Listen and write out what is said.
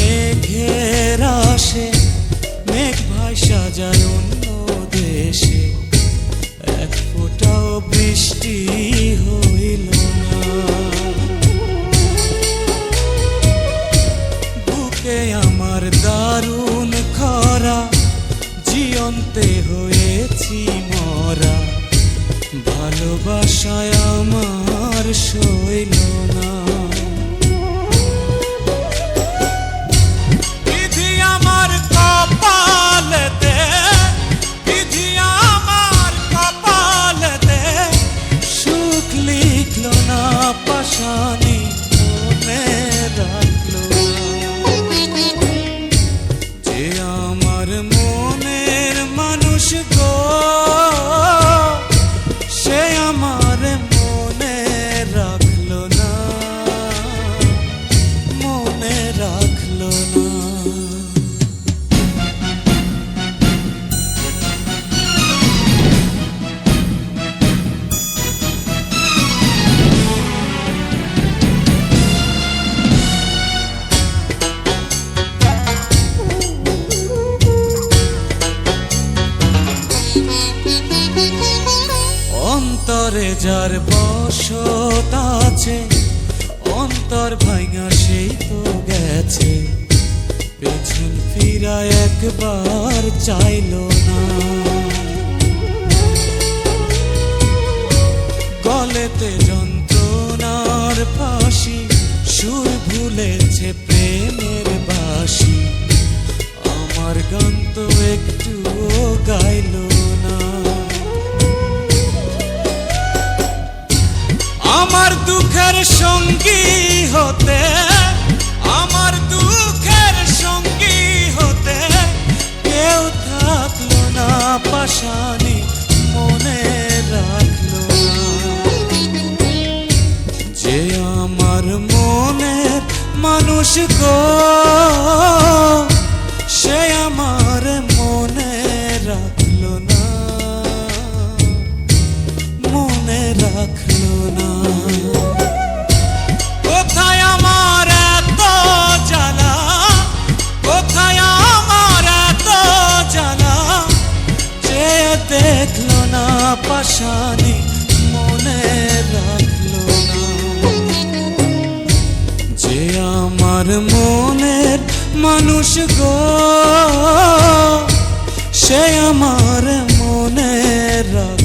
মেঘের আসে, মেঘ ভাষা যায় অন্য দেশে, এক ফোঁটাও বৃষ্টি হইল না। বুকে আমার দারুণ খরা, জিয়ন্তে হয়েছি মরা, ভালোবাসায় আমার সইল না। বিধি আমার কপালেতে, বিধি আমার কপালেতে, সুখ লিখল না পাশানি, মনে রাখলো যে আমার মনের মানুষ গো, সে আমার মনে রাখলো না, মনে রাখলো না। অন্তরে যার বসত আছে, অন্তর ভাঙা সেই তো গেছে, পেছন ফিরা একবার চাইলো না। গলেতে যন্ত্রণার ফাঁসি, সুর ভুলেছে প্রেমের বাঁশি, আমার গান তো একটুও গাইলো না। আমার দুঃখের সঙ্গী হতে, আমার দুঃখের সঙ্গী হতে, কেউ থাকলো না পাশানি, মনে রাখলো না যে আমার মনের মানুষ গো, সে আমার মনে রাখলো না, মনে রাখলো না। কোথায় আমার এত জ্বালা, কোথায় আমার এত জ্বালা, যে দেখলো না পাশানি, মনে রাখলো না যে আমার মনের মানুষ গো, সে আমার মনে রাখলো।